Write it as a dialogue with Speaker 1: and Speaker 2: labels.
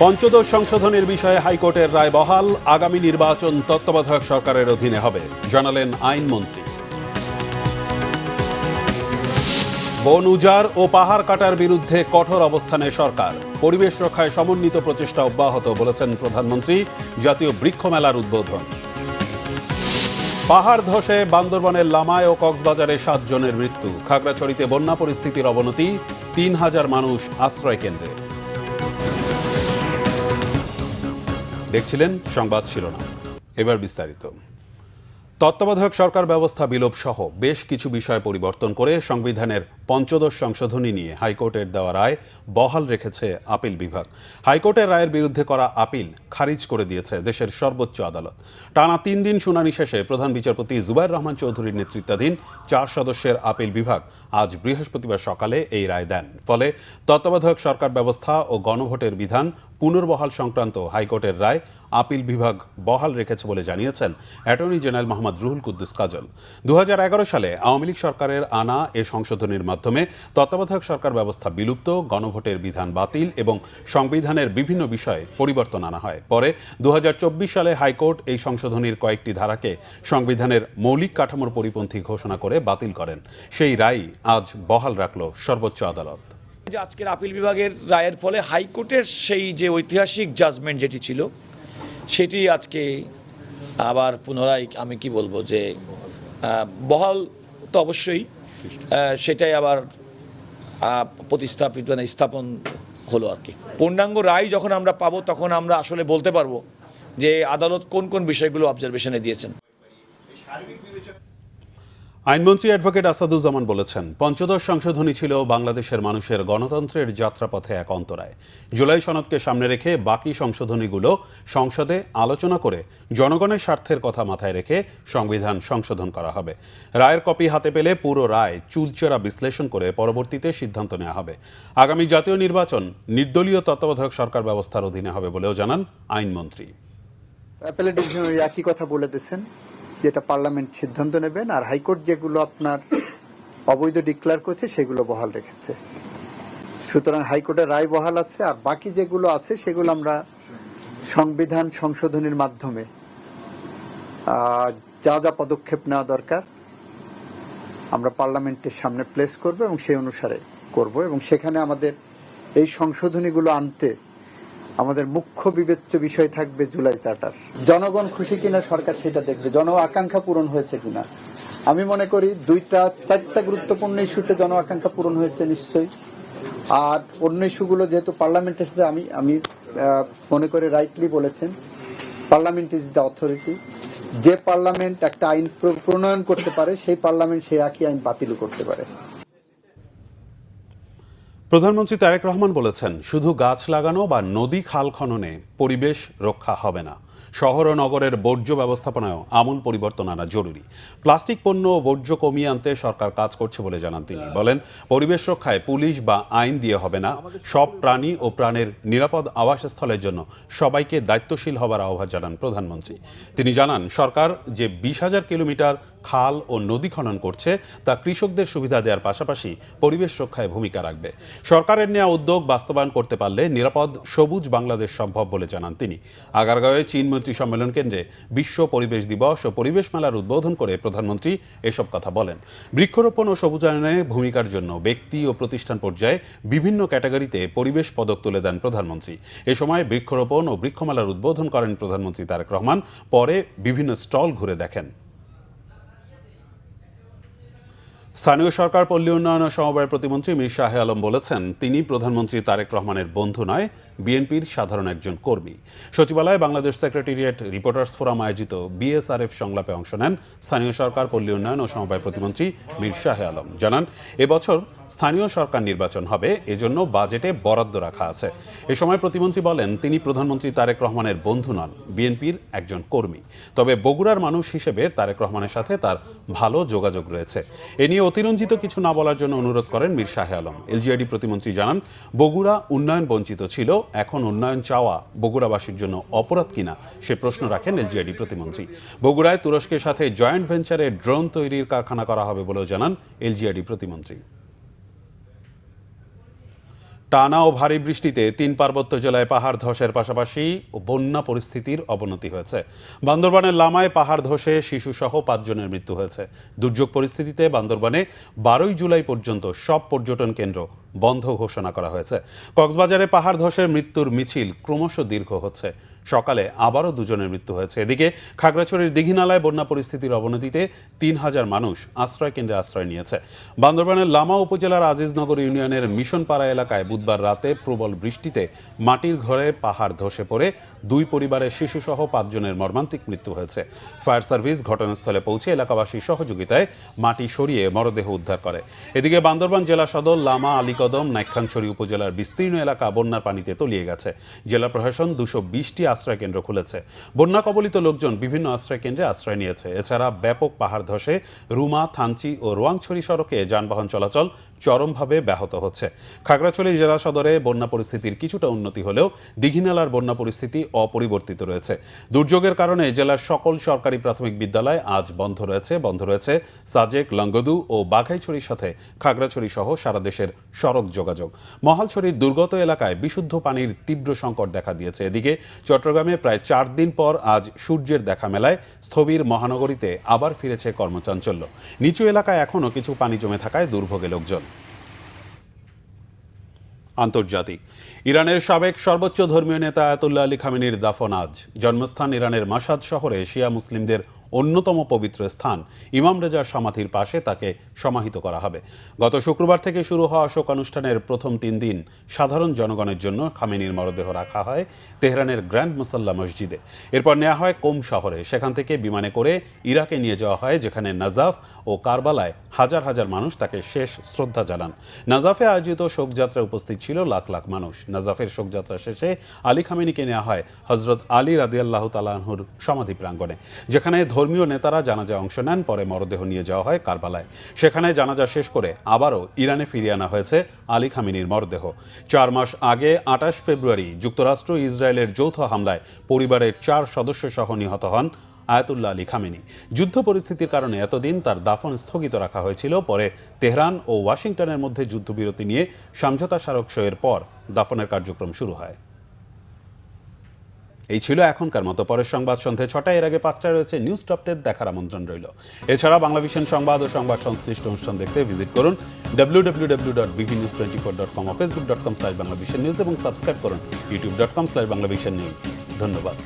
Speaker 1: পঞ্চদশ সংশোধনের বিষয়ে হাইকোর্টের রায় বহাল, আগামী নির্বাচন তত্ত্বাবধায়ক সরকারের অধীনে হবে, জানালেন আইনমন্ত্রী। বন উজাড় ও পাহাড় কাটার বিরুদ্ধে কঠোর অবস্থানে সরকার, পরিবেশ রক্ষায় সমন্বিত প্রচেষ্টা অব্যাহত, বলেছেন প্রধানমন্ত্রী। জাতীয় বৃক্ষ মেলার উদ্বোধন। পাহাড় ধসে বান্দরবানের লামায় ও কক্সবাজারে 7 জনের মৃত্যু, খাগড়াছড়িতে বন্যা পরিস্থিতির অবনতি, 3000 মানুষ আশ্রয় কেন্দ্রে। দেখছিলেন সংবাদ শিরোনাম, এবার বিস্তারিত। তত্ত্বাবধায়ক সরকার ব্যবস্থা বিলোপ সহ বেশ কিছু বিষয় পরিবর্তন করে সংবিধানের পঞ্চদশ সংশোধনী নিয়ে হাইকোর্টের দেওয়া রায় বহাল রেখেছে আপিল বিভাগ। হাইকোর্টের রায়ের বিরুদ্ধে করা আপিল খারিজ করে দিয়েছে দেশের সর্বোচ্চ আদালত। টানা 3 দিন শুনানি শেষে প্রধান বিচারপতি জুবায়ের রহমান চৌধুরীর নেতৃত্বাধীন 4 সদস্যের আপিল বিভাগ আজ বৃহস্পতিবার সকালে এই রায় দেন। ফলে তত্ত্বাবধায়ক সরকার ব্যবস্থা ও গণভোটের বিধান পুনর্বহাল সংক্রান্ত হাইকোর্টের রায় আপিল বিভাগ বহাল রেখেছে বলে জানিয়েছেন অ্যাটর্নি জেনারেল মোহাম্মদ রুহুল কুদ্দুস কাজল। 2011 সালে আওয়ামী লীগ সরকারের আনা এ সংশোধনীর মাধ্যমে তত্ত্বাবধায়ক সরকার ব্যবস্থা বিলুপ্ত, গণভোটের বিধান বাতিল এবং সংবিধানের বিভিন্ন বিষয়ে পরিবর্তন আনা হয়। পরে 2024 সালে হাইকোর্ট এই সংশোধনীর কয়েকটি ধারাকে সংবিধানের মৌলিক কাঠামোর পরিপন্থী ঘোষণা করে বাতিল করেন। সেই রায় আজ বহাল রাখল সর্বোচ্চ আদালত।
Speaker 2: যে আজকের আপিল বিভাগের রায়ের ফলে হাইকোর্টের সেই যে ঐতিহাসিক জাজমেন্ট যেটি ছিল সেটি আজকে আবার পুনরায় আমি কি বলবো যে বহাল তো অবশ্যই সেটাই আবার স্থাপন হলো আর কি। পূর্ণাঙ্গ রায় যখন আমরা পাবো তখন আমরা আসলে বলতে পারবো যে আদালত কোন কোন বিষয়গুলো অবজারভেশনে দিয়েছেন।
Speaker 1: আইনমন্ত্রী অ্যাডভোকেট আসাদুজ্জামান বলেছেন, পঞ্চদশ সংশোধনী ছিল বাংলাদেশের মানুষের গণতন্ত্রের যাত্রাপথে এক অন্তরায়। জুলাই সনদকে সামনে রেখে বাকি সংশোধনীগুলো সংসদে আলোচনা করে জনগণের স্বার্থের কথা মাথায় রেখে সংবিধান সংশোধন করা হবে। রায়ের কপি হাতে পেলে পুরো রায় চুলচেরা বিশ্লেষণ করে পরবর্তীতে সিদ্ধান্ত নেওয়া হবে। আগামী জাতীয় নির্বাচন নির্দলীয় তত্ত্বাবধায়ক সরকার ব্যবস্থার অধীনে হবে বলেও জানান আইনমন্ত্রী।
Speaker 3: অ্যাপেলেট ডিভিশনের একই কথা বলে দিয়েছেন, যেটা পার্লামেন্ট সিদ্ধান্ত নেবেন, আর হাইকোর্ট যেগুলো আপনার অবৈধ ডিক্লেয়ার করেছে সেগুলো বহাল রেখেছে। সুতরাং হাইকোর্টের রায় বহাল আছে, আর বাকি যেগুলো আছে সেগুলো আমরা সংবিধান সংশোধনের মাধ্যমে যা যা পদক্ষেপ নেওয়া দরকার আমরা পার্লামেন্টের সামনে প্লেস করব এবং সেই অনুসারে করব। এবং সেখানে আমাদের এই সংশোধনীগুলো আনতে আমাদের মুখ্য বিবেচ্য বিষয় থাকবে জুলাই চার্টার। জনগণ খুশি কিনা সরকার সেটা দেখবে, জন আকাঙ্ক্ষা পূরণ হয়েছে কিনা। আমি মনে করি 2-4টা গুরুত্বপূর্ণ ইস্যুতে জন আকাঙ্ক্ষা পূরণ হয়েছে নিশ্চয়ই। আর অন্য ইস্যুগুলো যেহেতু পার্লামেন্টের সাথে আমি মনে করি রাইটলি বলেছেন, পার্লামেন্ট ইজ দ্য অথরিটি। যে পার্লামেন্ট একটা আইন প্রণয়ন করতে পারে সেই পার্লামেন্ট সেই একই আইন বাতিল করতে পারে।
Speaker 1: প্রধানমন্ত্রী তারেক রহমান বলেছেন, শুধু গাছ লাগানো বা নদী খাল খননে পরিবেশ রক্ষা হবে না, শহর ও নগরের বর্জ্য ব্যবস্থাপনায়ও আমূল পরিবর্তন আনা জরুরি। প্লাস্টিক পণ্য ও বর্জ্য কমিয়ে আনতে সরকার কাজ করছে বলে জানান তিনি। বলেন, পরিবেশ রক্ষায় পুলিশ বা আইন দিয়ে হবে না, সব প্রাণী ও প্রাণের নিরাপদ আবাসস্থলের জন্য সবাইকে দায়িত্বশীল হবার আহ্বান জানান প্রধানমন্ত্রী। তিনি জানান, সরকার যে 20,000 কিলোমিটার খাল ও নদী খনন করছে তা কৃষকদের সুবিধা দেওয়ার পাশাপাশি পরিবেশ রক্ষায় ভূমিকা রাখবে। সরকারের নেওয়া উদ্যোগ বাস্তবায়ন করতে পারলে নিরাপদ সবুজ বাংলাদেশ সম্ভব বলে জানান তিনি। আগারগাঁওয়ে চীন মন্ত্রী সম্মেলন কেন্দ্রে বিশ্ব পরিবেশ দিবস ও পরিবেশ মেলার উদ্বোধন করে প্রধানমন্ত্রী এসব কথা বলেন। বৃক্ষরোপণ ও সবুজায়নে ভূমিকার জন্য ব্যক্তি ও প্রতিষ্ঠান পর্যায়ে বিভিন্ন ক্যাটাগরিতে পরিবেশ পদক তুলে দেন প্রধানমন্ত্রী। এ সময় বৃক্ষরোপণ ও বৃক্ষমেলার উদ্বোধন করেন প্রধানমন্ত্রী তারেক রহমান। পরে বিভিন্ন স্টল ঘুরে দেখেন। স্থানীয় সরকার পল্লী উন্নয়ন ও সমবায় প্রতিমন্ত্রী মীর শাহ আলম বলেছেন, তিনি প্রধানমন্ত্রী তারেক রহমানের বন্ধু নয়, বিএনপির সাধারণ একজন কর্মী। সচিবালয়ে বাংলাদেশ সেক্রেটারিয়েট রিপোর্টার্স ফোরাম আয়োজিত বিএসআরএফ সংলাপে অংশ নেন স্থানীয় সরকার পল্লী উন্নয়ন ও সমবায় প্রতিমন্ত্রী মীর শাহ আলম। জানান, এবছর স্থানীয় সরকার নির্বাচন হবে, এজন্য বাজেটে বরাদ্দ রাখা আছে। এ সময় প্রতিমন্ত্রী বলেন, তিনি প্রধানমন্ত্রী তারেক রহমানের বন্ধু নন, বিএনপির একজন কর্মী। তবে বগুড়ার মানুষ হিসেবে তারেক রহমানের সাথে তার ভালো যোগাযোগ রয়েছে। এ নিয়ে অতিরঞ্জিত কিছু না বলার জন্য অনুরোধ করেন মীর শাহ আলম। এলজিআইডি প্রতিমন্ত্রী জানান, বগুড়া উন্নয়ন বঞ্চিত ছিল, এখন উন্নয়ন চাওয়া বগুড়াবাসীর জন্য অপরাধ কিনা সে প্রশ্ন রাখেন এলজিআইডি প্রতিমন্ত্রী। বগুড়ায় তুরস্কের সাথে জয়েন্ট ভেঞ্চারে ড্রোন তৈরির কারখানা করা হবে বলেও জানান এলজিআইডি প্রতিমন্ত্রী। টানা ও ভারী বৃষ্টিতে 3 পার্বত্য জেলায় পাহাড় ধসের পাশাপাশি বন্যা পরিস্থিতির অবনতি হয়েছে। বান্দরবানের লামায় পাহাড় ধসে শিশুসহ 5 জনের মৃত্যু হয়েছে। দুর্যোগ পরিস্থিতিতে বান্দরবানে 12 জুলাই পর্যন্ত সব পর্যটন কেন্দ্র বন্ধ ঘোষণা করা হয়েছে। কক্সবাজারে পাহাড় ধসের মৃত্যুর মিছিল ক্রমশ দীর্ঘ হচ্ছে। সকালে আবারও 2 জনের মৃত্যু হয়েছে। এদিকে খাগড়াছড়ির দিঘিনালায় বন্যা পরিস্থিতির অবনতিতে 3000 মানুষ আশ্রয় কেন্দ্রে আশ্রয় নিয়েছে। বান্দরবানের লামা উপজেলার আজিজনগর ইউনিয়নের মিশনপাড়া এলাকায় বুধবার রাতে প্রবল বৃষ্টিতে মাটির ঘরে পাহাড় ধসে পড়ে 2 পরিবারের শিশুসহ 5 জনের মর্মান্তিক মৃত্যু হয়েছে। ফায়ার সার্ভিস ঘটনাস্থলে পৌঁছে এলাকাবাসীর সহযোগিতায় মাটি সরিয়ে মরদেহ উদ্ধার করে। এদিকে বান্দরবান জেলা সদর, লামা, আলীকদম, নাইক্ষ্যংছড়ি উপজেলার বিস্তীর্ণ এলাকা বন্যার পানিতে তলিয়ে গেছে। জেলা প্রশাসন 220টি আশ্রয় কেন্দ্র খুলেছে। বন্যা কবলিত লোকজন বিভিন্ন আশ্রয় কেন্দ্রে আশ্রয় নিয়েছে। এছাড়া ব্যাপক পাহাড় ধসে রুমা, থানচি ও রোয়াংছড়ি সড়কে যানবাহন চলাচল চরমভাবে ব্যাহত হচ্ছে। খাগড়াছড়ি জেলা সদরে বন্যা পরিস্থিতির কিছুটা উন্নতি হলেও দিঘিনালার বন্যা পরিস্থিতি অপরিবর্তিত রয়েছে। দুর্যোগের কারণে জেলার সকল সরকারি প্রাথমিক বিদ্যালয় আজ বন্ধ রয়েছে সাজেক, লংগদু ও বাঘাইছড়ির সাথে খাগড়াছড়ি সহ সারা দেশের সড়ক যোগাযোগ। মহালছড়ির দুর্গত এলাকায় বিশুদ্ধ পানির তীব্র সংকট দেখা দিয়েছে। এদিকে চট্টগ্রামে প্রায় 4 দিন পর আজ সূর্যের দেখা মেলায় স্থবির মহানগরীতে আবার ফিরেছে কর্মচাঞ্চল্য। নিচু এলাকায় এখনও কিছু পানি জমে থাকায় দুর্ভোগে লোকজন। আন্তর্জাতিক। ইরানের সাবেক সর্বোচ্চ ধর্মীয় নেতা আয়াতুল্লাহ আলী খামেনির দাফন আজ। জন্মস্থান ইরানের মাশহাদ শহরে শিয়া মুসলিমদের অন্যতম পবিত্র স্থান ইমাম রেজার সমাধির পাশে তাকে সমাহিত করা হবে। গত শুক্রবার থেকে শুরু হওয়া শোকানুষ্ঠানের প্রথম 3 দিন সাধারণ জনগণের জন্য খামেনির মরদেহ রাখা হয় তেহরানের গ্র্যান্ড মুসাল্লা মসজিদে। এরপর নেওয়া হয় কোম শহরে। সেখান থেকে বিমানে করে ইরাকে নিয়ে যাওয়া হয়, যেখানে নাজাফ ও কারবালায় হাজার হাজার মানুষ তাকে শেষ শ্রদ্ধা জানান। নাজাফে আয়োজিত শোকযাত্রায় উপস্থিত ছিল লাখ লাখ মানুষ। নাজাফের শোকযাত্রা শেষে আলী খামেনিকে নেওয়া হয় হজরত আলী রাদিয়াল্লাহু তাআলা আনহুর সমাধি প্রাঙ্গণে, যেখানে ধর্মীয় নেতারা জানাজায় অংশ নেন। পরে মরদেহ নিয়ে যাওয়া হয় কারবালায়। সেখানে জানাজা শেষ করে আবারও ইরানে ফিরিয়ে আনা হয়েছে আলী খামেনির মরদেহ। 4 মাস আগে 28 ফেব্রুয়ারি যুক্তরাষ্ট্র ইসরায়েলের যৌথ হামলায় পরিবারের 4 সদস্য সহ নিহত হন আয়াতুল্লাহ আলী খামেনি। যুদ্ধ পরিস্থিতির কারণে এতদিন তার দাফন স্থগিত রাখা হয়েছিল। পরে তেহরান ও ওয়াশিংটনের মধ্যে যুদ্ধবিরতি নিয়ে সমঝোতা স্মারক সইয়ের পর দাফনের কার্যক্রম শুরু হয়। এই ছিল এখনকার মতো। পরের সংবাদ সন্ধ্যে 6টায়। এর আগে 5টায় রয়েছে নিউজ টপ 10 দেখার আমন্ত্রণ রইল। এছাড়া বাংলাভিশন সংবাদ ও সংবাদ সংশ্লিষ্ট অনুষ্ঠান দেখতে ভিজিট করুন www.bvnews24.com, facebook.com/banglavisionnews এবং সাবস্ক্রাইব করুন youtube.com/banglavisionnews। ধন্যবাদ।